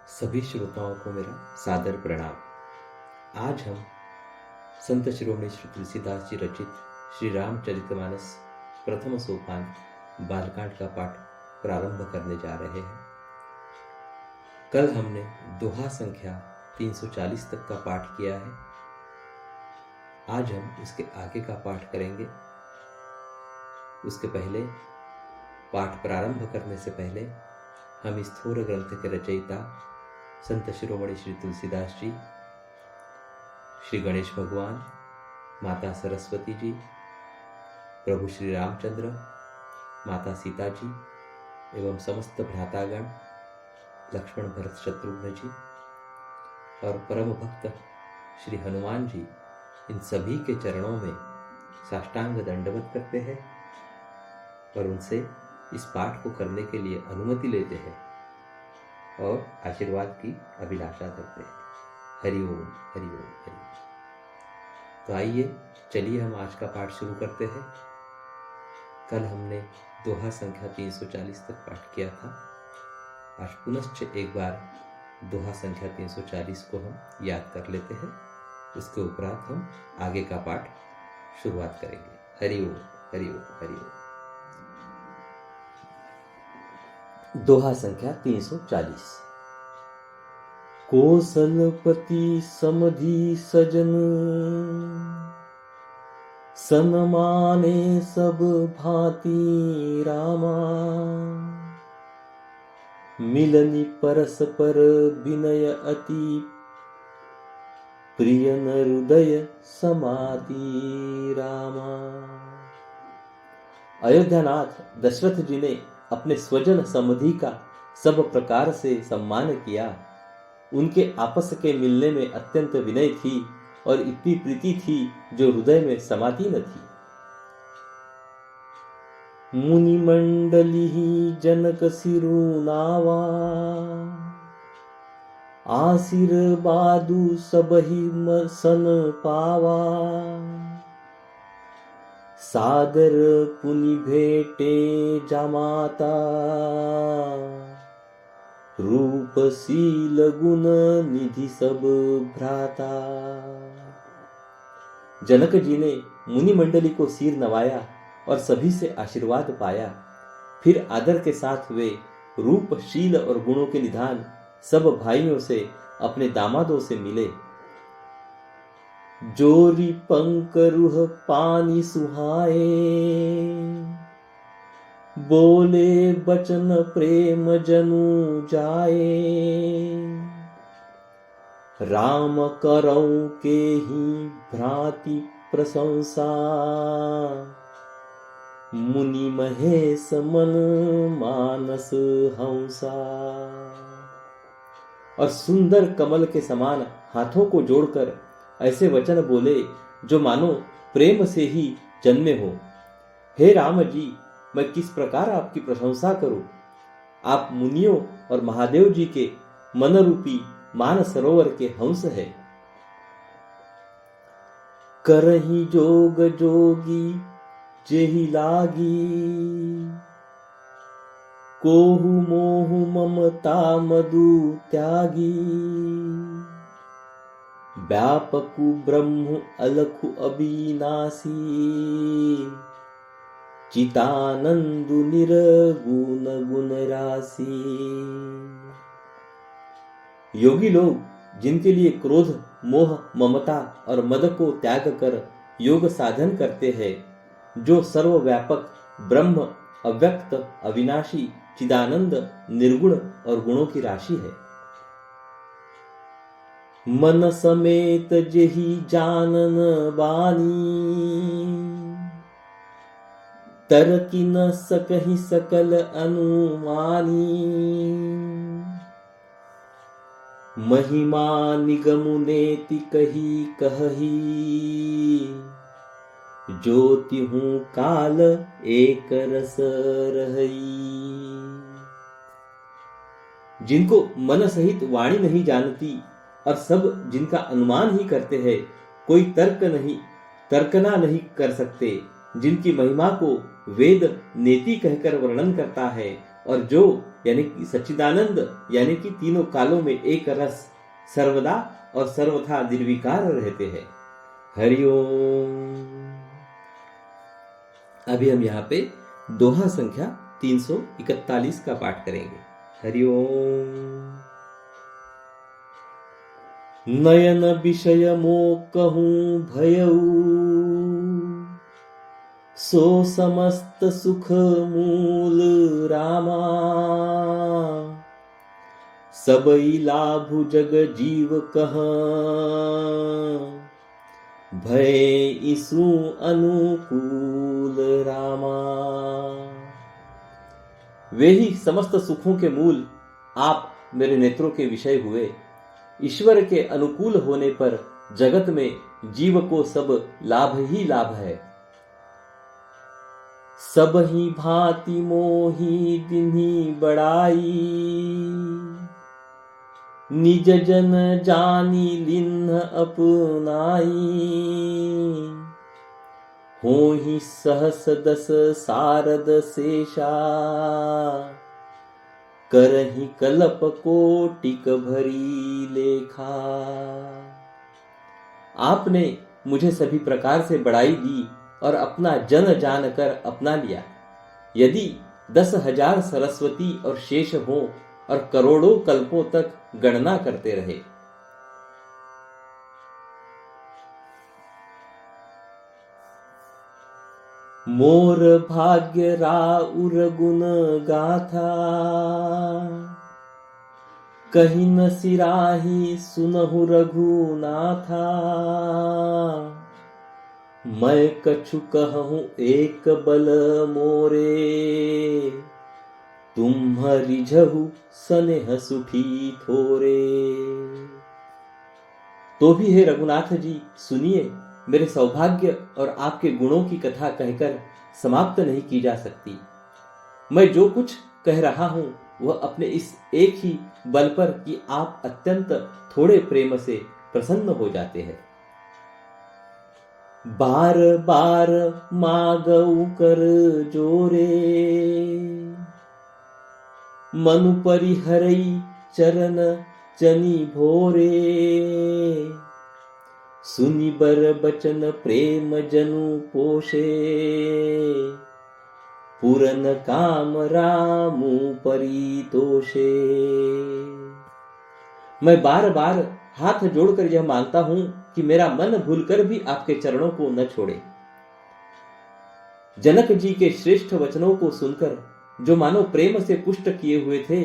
सभी श्रोताओं को मेरा सादर प्रणाम। आज हम संत शिरोमणि श्री तुलसीदास जी रचित श्री रामचरितमानस प्रथम सोपान बालकांड का पाठ प्रारंभ करने जा रहे हैं। कल हमने दोहा संख्या 340 तक का पाठ किया है। आज हम उसके आगे का पाठ करेंगे। उसके पहले पाठ प्रारंभ करने से पहले हम इस थोर ग्रंथ के रचयिता संत शिरोमणि श्री तुलसीदास जी, श्री गणेश भगवान, माता सरस्वती जी, प्रभु श्री रामचंद्र, माता सीता जी एवं समस्त भ्रातागण लक्ष्मण भरत शत्रुघ्न जी और परम भक्त श्री हनुमान जी, इन सभी के चरणों में साष्टांग दंडवत करते हैं और उनसे इस पाठ को करने के लिए अनुमति लेते हैं और आशीर्वाद की अभिलाषा करते हैं। हरि ओम हरि ओम हरि ओम। तो आइए चलिए हम आज का पाठ शुरू करते हैं। कल हमने दोहा संख्या 340 तक पाठ किया था। आज पुनश्च एक बार दोहा संख्या 340 को हम याद कर लेते हैं। उसके उपरांत हम आगे का पाठ शुरुआत करेंगे। हरि ओम हरि ओम हरि ओम। दोहा संख्या 340। कौशलपति समधि सजन, सन्माने सब भांति रामा। मिलनी परस्पर विनय अति, प्रिय न हृदय समाति रामा। अयोध्यानाथ दशरथ जी ने अपने स्वजन समधि का सब प्रकार से सम्मान किया। उनके आपस के मिलने में अत्यंत विनय थी और इतनी प्रीति थी जो हृदय में समाती न थी। मुनि मंडली जनक सिरुनावा, आशीर्वादु सबहि सन पावा। सादर पुनि भेटे जामाता, रूप शील गुण निधि सब भ्राता। जनक जी ने मुनि मंडली को सिर नवाया और सभी से आशीर्वाद पाया। फिर आदर के साथ वे रूप शील और गुणों के निधान सब भाइयों से, अपने दामादों से मिले। जोरी पंकरुह पानी सुहाए, बोले बचन प्रेम जनु जाए। राम करऊ के ही भ्रांति प्रशंसा, मुनि महेश मन मानस हंसा। और सुंदर कमल के समान हाथों को जोड़कर ऐसे वचन बोले जो मानो प्रेम से ही जन्मे हो। हे राम जी, मैं किस प्रकार आपकी प्रशंसा करूं। आप मुनियों और महादेव जी के मन रूपी मान सरोवर के हंस है। करही जोग जोगी जेहि लागी, कोहु मोहु ममता मधु त्यागी। व्यापकु ब्रह्म अलखु अविनाशी, चितानंदु निर्गुण गुण राशि। योगी लोग जिनके लिए क्रोध, मोह, ममता और मद को त्याग कर योग साधन करते हैं, जो सर्वव्यापक ब्रह्म, अव्यक्त, अविनाशी, चिदानंद, निर्गुण और गुणों की राशि है। मन समेत जेहि जानन बानी, तरकी न सकहि सकल अनुमानी। महिमा निगम नेति कही कहही, ज्योति हूँ काल एक रस रही। जिनको मन सहित वाणी नहीं जानती और सब जिनका अनुमान ही करते हैं, कोई तर्कना नहीं कर सकते। जिनकी महिमा को वेद नेति कहकर वर्णन करता है और जो यानी कि सच्चिदानंद यानी कि तीनों कालों में एक रस सर्वदा और सर्वथा निर्विकार रहते हैं। हरिओम। अभी हम यहाँ पे दोहा संख्या 341 का पाठ करेंगे। हरिओम। नयन विषय मोकहूँ भयऊ, सो समस्त सुख मूल रामा। सबई लाभु जग जीव कहाँ, भय इसु अनुकूल रामा। वे ही समस्त सुखों के मूल आप मेरे नेत्रों के विषय हुए। ईश्वर के अनुकूल होने पर जगत में जीव को सब लाभ ही लाभ है। सब ही भांति मोही दिन्ही बड़ाई, निज जन जानी लिन्ह अपनाई। होहि सहस दस सारद शेषा, करहि कल्प कोटिक भरी लेखा। आपने मुझे सभी प्रकार से बड़ाई दी और अपना जन जानकर अपना लिया। यदि 10,000 सरस्वती और शेष हो और करोड़ों कल्पों तक गणना करते रहे। मोर भाग्य राउर गुण गाथा, कहीं न सिराही सुनहु रघुनाथा। मैं कछु कहूँ एक बल मोरे, तुम रिझहु सनेह सुठी थोरे। तो भी हे रघुनाथ जी सुनिए, मेरे सौभाग्य और आपके गुणों की कथा कहकर समाप्त नहीं की जा सकती। मैं जो कुछ कह रहा हूं वह अपने इस एक ही बल पर कि आप अत्यंत थोड़े प्रेम से प्रसन्न हो जाते हैं। बार बार मांगऊ कर जोरे, मनु परिहरई चरण जनी भोरे। सुनि बर बचन प्रेम जनु पोषे, पूरन काम रामु परितोषे। मैं बार बार हाथ जोड़कर यह मांगता हूं कि मेरा मन भूलकर भी आपके चरणों को न छोड़े। जनक जी के श्रेष्ठ वचनों को सुनकर जो मानो प्रेम से पुष्ट किए हुए थे,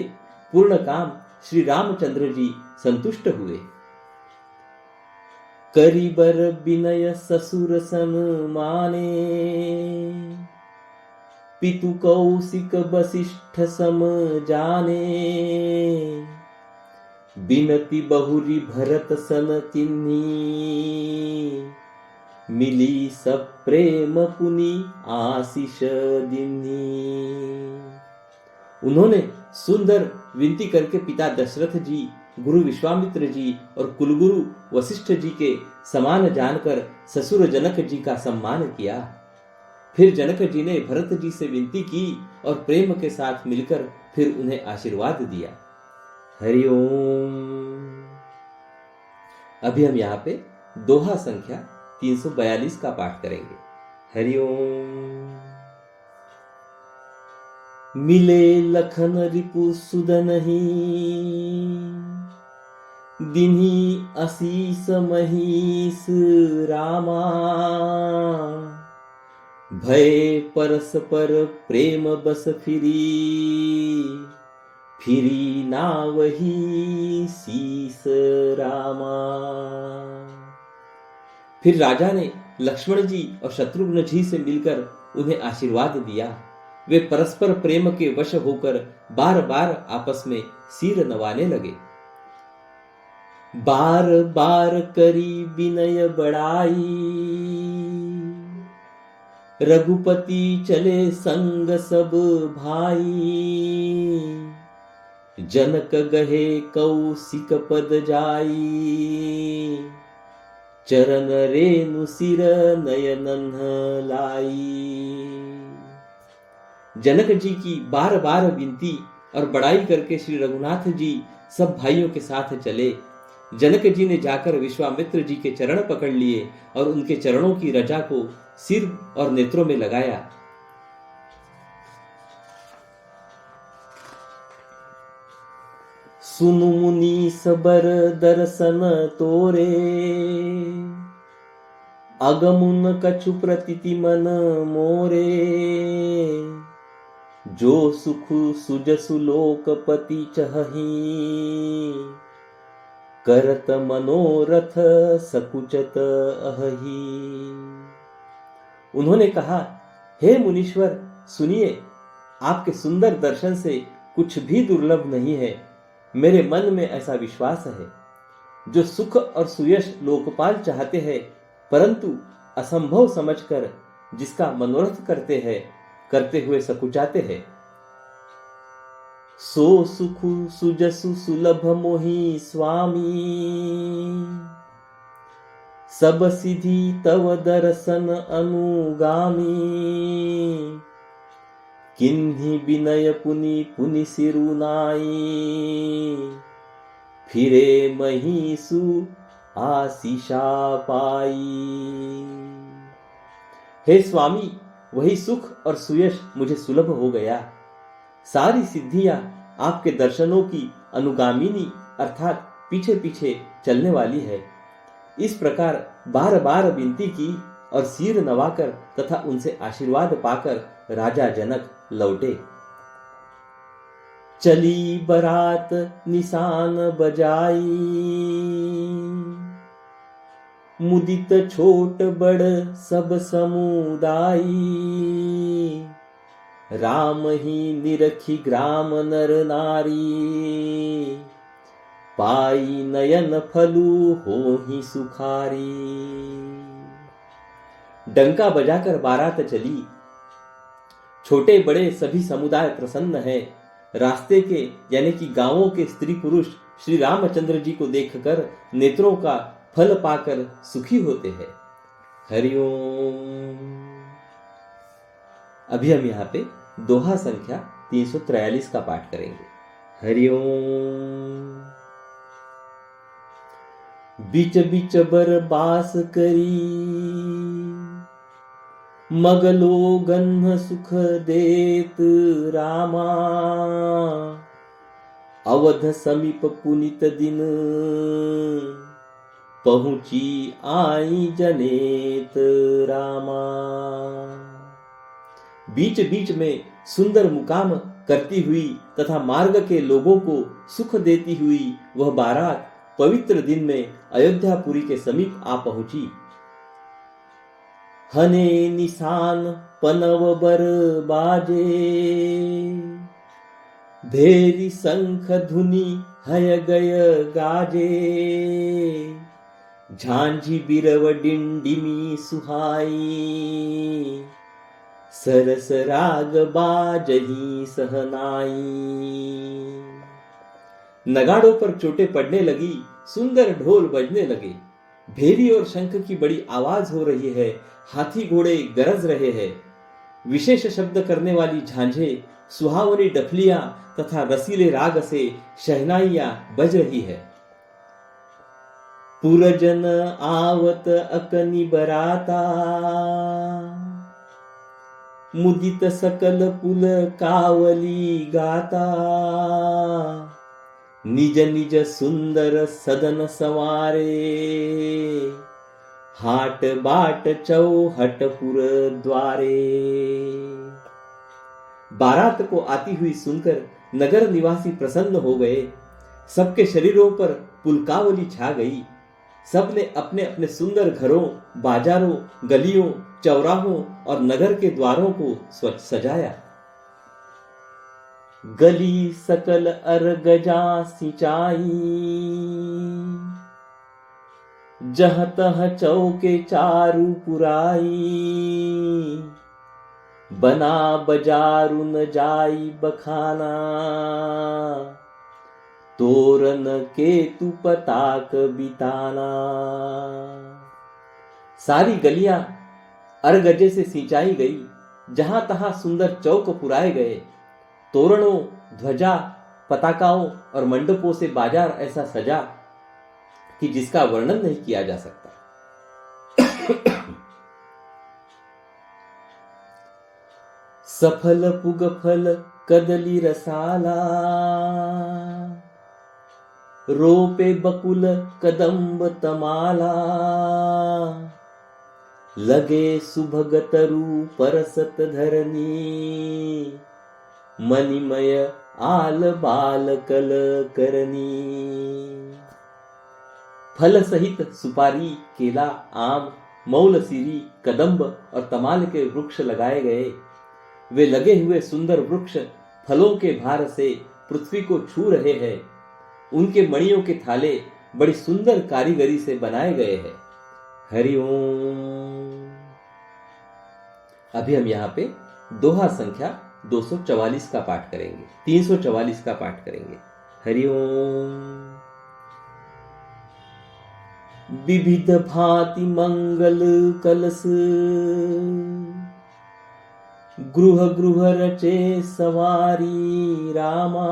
पूर्ण काम श्री रामचंद्र जी संतुष्ट हुए। करिबर विनय ससुर सन्माने, पितु कौशिक वसिष्ठ सम जाने। बिनती बहुरी भरत सन किन्ही, मिली सब प्रेम पुनि आशीष दिन्ही। उन्होंने सुंदर विनती करके पिता दशरथ जी, गुरु विश्वामित्र जी और कुलगुरु वशिष्ठ जी के समान जानकर ससुर जनक जी का सम्मान किया। फिर जनक जी ने भरत जी से विनती की और प्रेम के साथ मिलकर फिर उन्हें आशीर्वाद दिया। हरिओम। अभी हम यहाँ पे दोहा संख्या 342 का पाठ करेंगे। हरिओम। मिले लखन रिपु सुदनहि, दिन्ही असीस महीस रामा। भय परस्पर प्रेम बस फिरी नावही शीस रामा। फिर राजा ने लक्ष्मण जी और शत्रुघ्न जी से मिलकर उन्हें आशीर्वाद दिया। वे परस्पर प्रेम के वश होकर बार बार आपस में सिर नवाने लगे। बार बार करी विनय बड़ाई, रघुपति चले संग सब भाई। जनक गहे कौशिक पद जाई, चरण रेणु सिर नयनन लाई। जनक जी की बार बार विनती और बड़ाई करके श्री रघुनाथ जी सब भाइयों के साथ चले। जनक जी ने जाकर विश्वामित्र जी के चरण पकड़ लिए और उनके चरणों की रजा को सिर और नेत्रों में लगाया। सुनु मुनि सबर दर्शन तोरे, अगमुन कछु प्रतीति मन मोरे। जो सुख सुजसु लोकपति चहहि, करत मनोरथ सकुचत अहि। उन्होंने कहा, हे मुनीश्वर सुनिए, आपके सुंदर दर्शन से कुछ भी दुर्लभ नहीं है। मेरे मन में ऐसा विश्वास है, जो सुख और सुयश लोकपाल चाहते हैं परंतु असंभव समझकर जिसका मनोरथ करते हुए सकुचाते हैं। सो सुखु सुजसु सुलभ मोहि स्वामी, सब सिद्धि तव दर्शन अनुगामी। किन्हि विनय पुनि पुनि सिरुनाई, फिरे महिषु आशीषा पाई। हे स्वामी, वही सुख और सुयश मुझे सुलभ हो गया। सारी सिद्धियां आपके दर्शनों की अनुगामिनी अर्थात पीछे पीछे चलने वाली है। इस प्रकार बार बार विनती की और सिर नवाकर तथा उनसे आशीर्वाद पाकर राजा जनक लौटे। चली बरात निशान बजाई, मुदित छोट बड़ सब समुदाई। राम ही निरखी ग्राम नर नारी, पाई नयन फलू होहि सुखारी। डंका बजाकर बारात चली। छोटे बड़े सभी समुदाय प्रसन्न हैं। रास्ते के यानी कि गांवों के स्त्री पुरुष श्री रामचंद्र जी को देखकर नेत्रों का फल पाकर सुखी होते हैं। हरिओम। अभी हम यहाँ पे दोहा संख्या 343 का पाठ करेंगे। हरिओम। बीच बीच बर बास करी, मगलो गन्ह सुख देत रामा। अवध समीप पुनित दिन, पहुंची आई जनेत रामा। बीच बीच में सुंदर मुकाम करती हुई तथा मार्ग के लोगों को सुख देती हुई वह बारात पवित्र दिन में अयोध्यापुरी के समीप आ पहुंची। हने निशान पनव बर बाजे, भेरी शंख धुनि हय गय गाजे। झांझी बिरव डिंडिमी सुहाई, सरस राग बाजही सहनाई। नगाड़ों पर चोटें पड़ने लगी, सुंदर ढोल बजने लगे। भेरी और शंख की बड़ी आवाज हो रही है, हाथी घोड़े गरज रहे हैं। विशेष शब्द करने वाली झांझे, सुहावनी डफलियां तथा रसीले राग से शहनाइयां बज रही है। पुरजन आवत अकनि बराता, मुदित सकल पुल कावली गाता। निज निज सुंदर सदन सवारे, हाट बाट चौहटपुर द्वारे। बारात को आती हुई सुनकर नगर निवासी प्रसन्न हो गए। सबके शरीरों पर पुलकावली छा गई। सबने अपने अपने सुंदर घरों, बाजारों, गलियों, चौराहों और नगर के द्वारों को स्वच्छ सजाया। गली सकल अरगजा सिंचाई, जह तह चौके चारू पुराई। बना बजारू न जाई बखाना, तोरन केतु पताक बिताना। सारी गलियां अरगजे से सिंचाई गई। जहां तहां सुंदर चौक पुराए गए। तोरणों, ध्वजा, पताकाओं और मंडपों से बाजार ऐसा सजा कि जिसका वर्णन नहीं किया जा सकता। सफल पुगफल कदली रसाला, रोपे बकुल कदम्ब तमाला, लगे सुभगतरु परसत धरनी, मणिमय आल बाल कल करनी। फल सहित सुपारी, केला, आम, मौलसीरी, कदम्ब और तमाल के वृक्ष लगाए गए। वे लगे हुए सुंदर वृक्ष फलों के भार से पृथ्वी को छू रहे हैं। उनके मणियों के थाले बड़ी सुंदर कारीगरी से बनाए गए हैं। हरिओम। अभी हम यहाँ पे दोहा संख्या 244 का पाठ करेंगे, 344 का पाठ करेंगे। हरिओम। विविध भांति मंगल कलश, गृह गृह रचे सवारी रामा,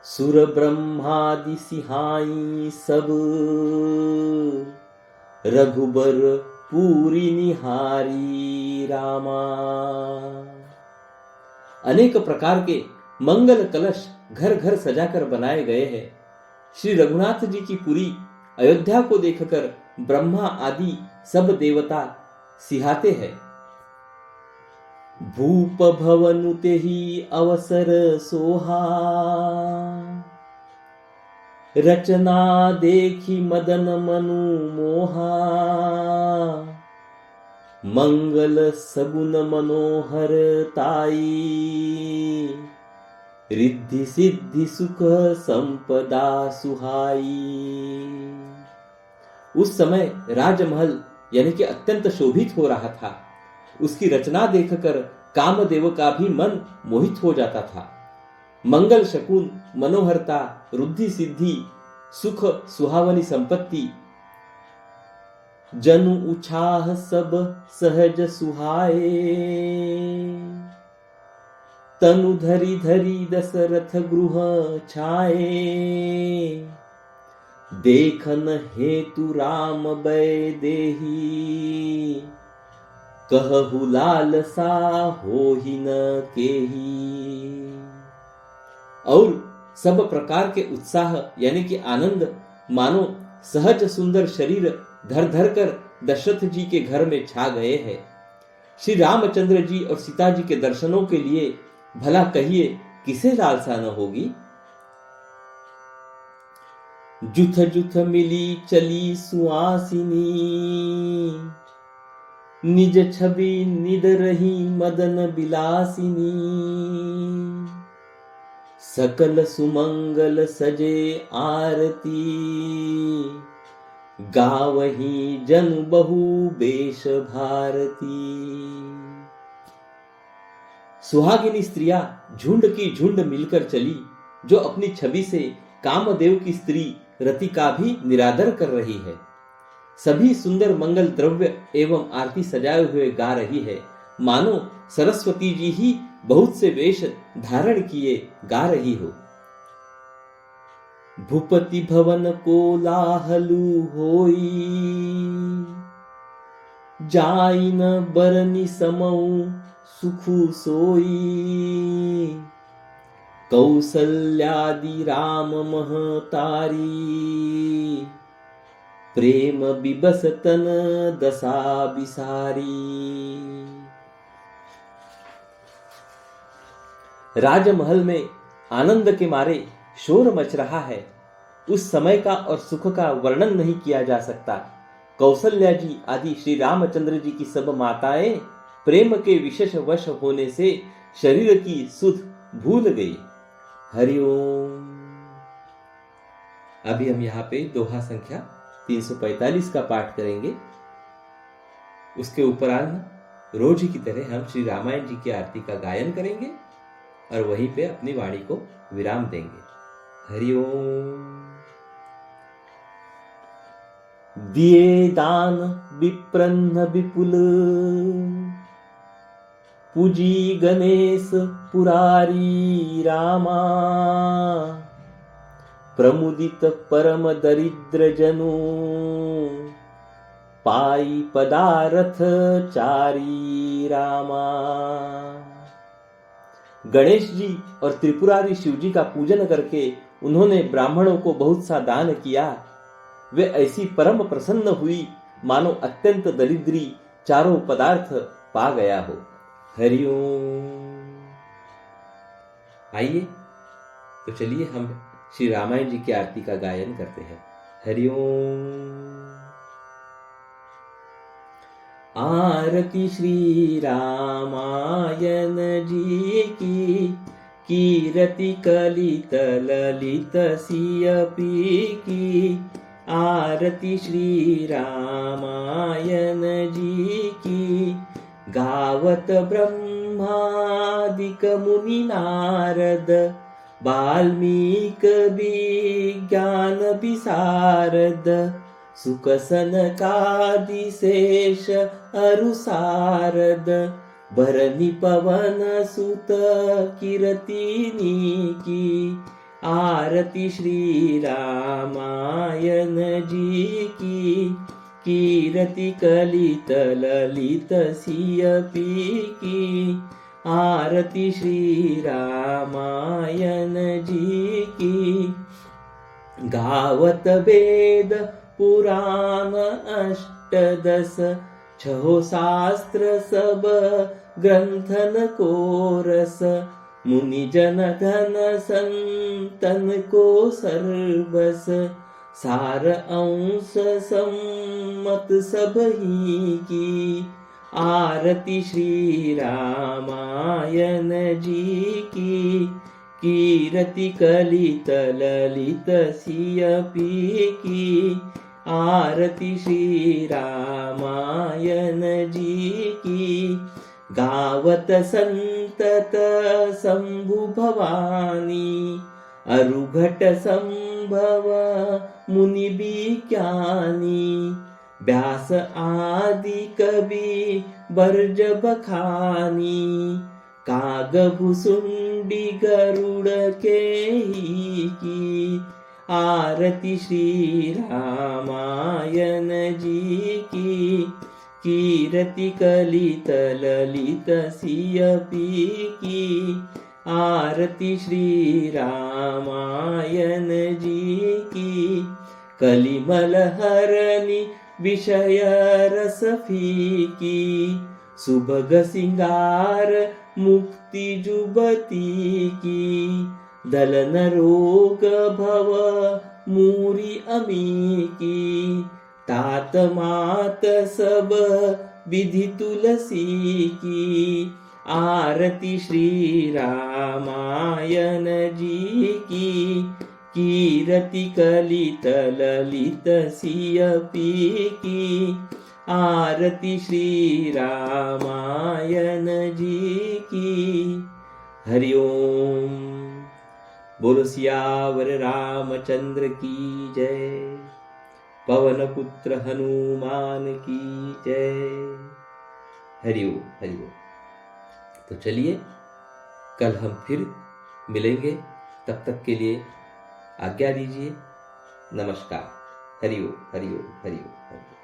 सुर ब्रह्मादि सिहाई सब, रघुबर पूरी निहारी रामा। अनेक प्रकार के मंगल कलश घर घर सजाकर बनाए गए हैं। श्री रघुनाथ जी की पुरी अयोध्या को देखकर ब्रह्मा आदि सब देवता सिहाते हैं। भूप भवनु तेहि अवसर सोहा, रचना देखी मदन मनु मोहा, मंगल सगुन मनोहर ताई, रिद्धि सिद्धि सुख संपदा सुहाई। उस समय राजमहल यानी कि अत्यंत शोभित हो रहा था। उसकी रचना देखकर कामदेव का भी मन मोहित हो जाता था। मंगल शकुन, मनोहरता, रुद्धि सिद्धि, सुख सुहावनी संपत्ति, जनु उछाह सब सहज सुहाए, तनु धरी धरी दशरथ गृह छाए, देखन हेतु राम बै देही, कहु लालसा होहि न केही। और सब प्रकार के उत्साह यानी कि आनंद मानो सहज सुंदर शरीर धर धर कर दशरथ जी के घर में छा गए हैं। श्री रामचंद्र जी और सीता जी के दर्शनों के लिए भला कहिए किसे लालसा न होगी। जुथ जुथ मिली चली सुआसिनी, निज छवि निद रही मदन बिलासिनी, सकल सुमंगल सजे आरती, गावही जन बहु बेश भारती। सुहागिनी स्त्रियां झुंड की झुंड मिलकर चली, जो अपनी छवि से कामदेव की स्त्री रति का भी निरादर कर रही है। सभी सुंदर मंगल द्रव्य एवं आरती सजाए हुए गा रही है, मानो सरस्वती जी ही बहुत से वेश धारण किए गा रही हो। भूपति भवन कोलाहलु होई, जाइन बरनी समऊ सुखु सोई, कौसल्यादि राम महतारी, प्रेम बिबसतन दशा बिसारी। राजमहल में आनंद के मारे शोर मच रहा है। उस समय का और सुख का वर्णन नहीं किया जा सकता। कौसल्या जी आदि श्री रामचंद्र जी की सब माताएं प्रेम के विशेष वश होने से शरीर की सुध भूल गई। हरिओम। अभी हम यहाँ पे दोहा संख्या 345 का पाठ करेंगे। उसके उपरांत रोज की तरह हम श्री रामायण जी की आरती का गायन करेंगे और वहीं पे अपनी वाणी को विराम देंगे। हरिओम। दिए दान विप्रन्न विपुल, पूजी गणेश पुरारी रामा, प्रमुदित परम दरिद्र जनु, पाई पदारथ चारी रामा। गणेश जी और त्रिपुरारी शिव जी का पूजन करके उन्होंने ब्राह्मणों को बहुत सा दान किया। वे ऐसी परम प्रसन्न हुई मानो अत्यंत दरिद्री चारों पदार्थ पा गया हो। हरिओम। आइए तो चलिए हम श्री रामायण जी की आरती का गायन करते हैं। हरिओम। आरती श्री रामायण जी की, कीरति कलित ललित सियपी की। आरती श्री रामायण जी की, गावत ब्रह्मादिक मुनि नारद, वाल्मीक विज्ञान विशारद, सुख सनकादिशेष अरुसारद, भरनी पवन सुत कीरतिनी की। आरती श्री रामायण जी की, कीरति कलित ललित सियपी की। आरती श्री रामायण जी की, गावत वेद पुराण अष्टदश, छहो शास्त्र सब ग्रंथन को रस। मुनि जन धन संतन को सर्वस, सार अंश सम्मत सब ही की। आरती श्री रामायण जी की, कीरति कलित ललित सियपी की। आरती श्री रामायण जी की, गावत संतत शंभु भवानी, अरुघट संभव मुनि विज्ञानी। व्यास आदि कवि बर्ज बखानी, काग भुसुंडी गरुड़ के ही की। आरती श्री रामायण जी की, कीरति कलित ललित सियपी की। आरती श्री रामायण जी की, कलिमल हरनि विषय रस फीकी। सुभग सिंगार मुक्ति जुबती की, दलन रोग भव मूरी अमी की। तात मात सब विधि तुलसी की। आरती श्री रामायण जी की, कीरति कलित ललित सियपी की। आरती श्री रामायण जी की। हरिओम। बोलो सियावर रामचंद्र की जय। पवन पुत्र हनुमान की जय। हरिओम हरिओम। तो चलिए कल हम फिर मिलेंगे, तब तक के लिए आज्ञा दीजिए। नमस्कार। हरिओम हरिओम हरिओम हरिओम।